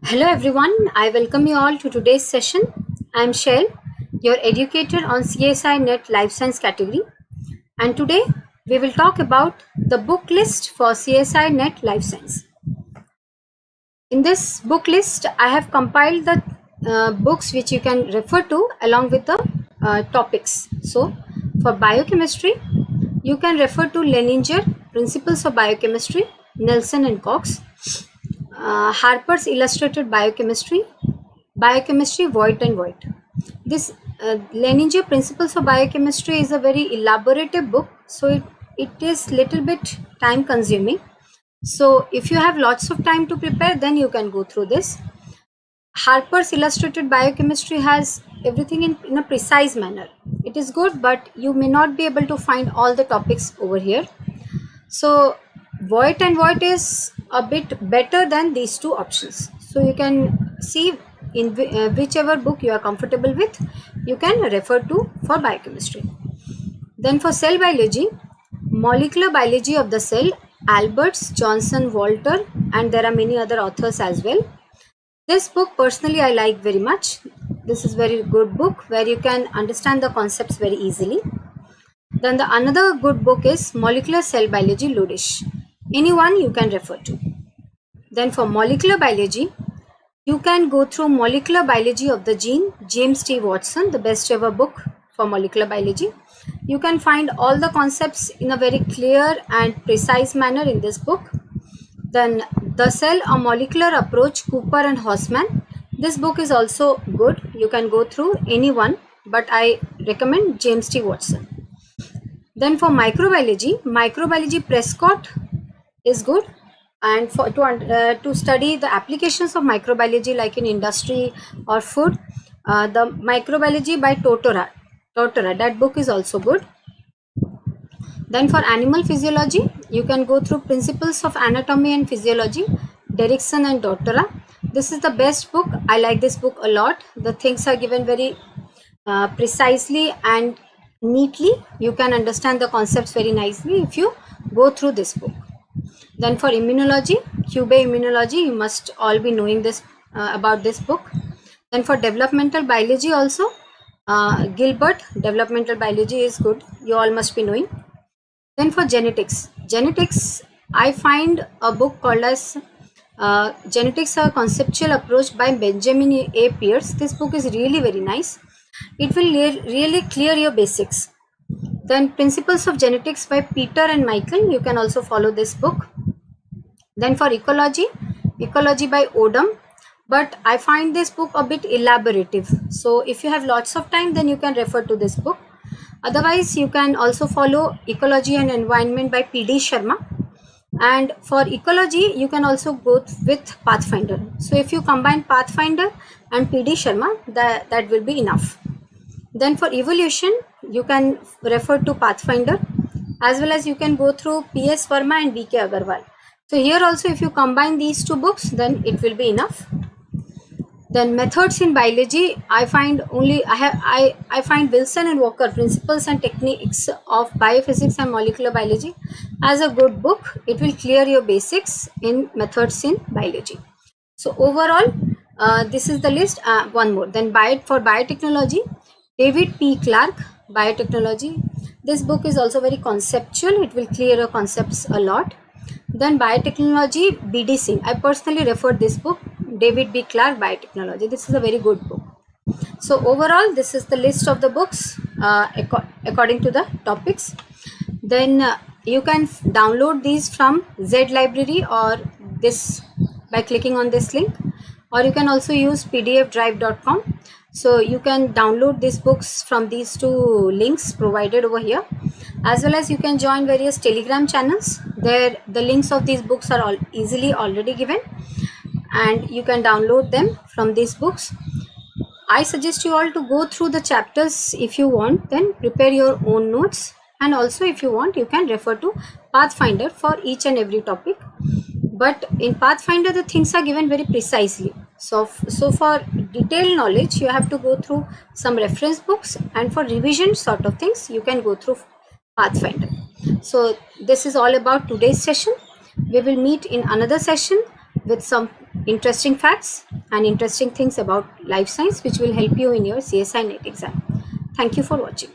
Hello everyone, I welcome you all to today's session. I am Shell, your educator on CSI Net Life Science category, and today we will talk about the book list for CSI Net Life Science. In this book list, I have compiled the books which you can refer to along with the topics. So, for biochemistry, you can refer to Leninger, Principles of Biochemistry, Nelson and Cox, Harper's Illustrated Biochemistry, Biochemistry Voigt and Voigt. This Leninger Principles of Biochemistry is a very elaborative book, so it is little bit time consuming. So if you have lots of time to prepare, then you can go through this. Harper's Illustrated Biochemistry has everything in a precise manner. It is good, but you may not be able to find all the topics over here. So Voigt and Voigt is a bit better than these two options. So you can see in whichever book you are comfortable with, you can refer to for biochemistry. Then for cell biology, Molecular Biology of the Cell, Alberts, Johnson, Walter, and there are many other authors as well. This book personally I like very much. This is very good book where you can understand the concepts very easily. Then the another good book is Molecular Cell Biology, Ludish. Anyone you can refer to. Then for molecular biology, you can go through Molecular Biology of the Gene, James T. Watson, the best ever book for molecular biology. You can find all the concepts in a very clear and precise manner in this book. Then The Cell, a Molecular Approach, Cooper and Haussmann. This book is also good. You can go through any one, but I recommend James T. Watson. Then for microbiology Prescott is good, and for to study the applications of microbiology like in industry or food, the microbiology by Tortora, that book is also good. Then for animal physiology, you can go through Principles of Anatomy and Physiology, Derrickson and Tortora. This is the best book. I like this book a lot. The things are given very precisely and neatly. You can understand the concepts very nicely if you go through this book. Then for immunology, Cube Immunology, you must all be knowing this about this book. Then for developmental biology also, Gilbert, Developmental Biology is good. You all must be knowing. Then for genetics, I find a book called as Genetics, a Conceptual Approach by Benjamin A. Pierce. This book is really very nice. It will really clear your basics. Then Principles of Genetics by Peter and Michael. You can also follow this book. Then for ecology by Odom. But I find this book a bit elaborative. So if you have lots of time, then you can refer to this book. Otherwise, you can also follow Ecology and Environment by P.D. Sharma. And for ecology, you can also go with Pathfinder. So if you combine Pathfinder and P.D. Sharma, that will be enough. Then for evolution, you can refer to Pathfinder, as well as you can go through P.S. Verma and B.K. Agarwal. So here also, if you combine these two books, then it will be enough. Then methods in biology, I find Wilson and Walker, Principles and Techniques of Biophysics and Molecular Biology as a good book. It will clear your basics in methods in biology. So overall, this is the list. One more. Then for biotechnology, David P. Clark, Biotechnology. This book is also very conceptual. It will clear your concepts a lot. Then biotechnology, B.D. Singh. I personally referred this book, David B. Clark, Biotechnology. This is a very good book. So overall, this is the list of the books according to the topics. Then you can download these from Z Library or this by clicking on this link, or you can also use pdfdrive.com. So you can download these books from these two links provided over here, as well as you can join various Telegram channels. There the links of these books are all easily already given, and you can download them from these books. I suggest you all to go through the chapters if you want, then prepare your own notes, and also if you want, you can refer to Pathfinder for each and every topic. But in Pathfinder, the things are given very precisely. So for detailed knowledge, you have to go through some reference books, and for revision sort of things, you can go through Pathfinder. So this is all about today's session. We will meet in another session with some interesting facts and interesting things about life science which will help you in your CSI NET exam. Thank you for watching.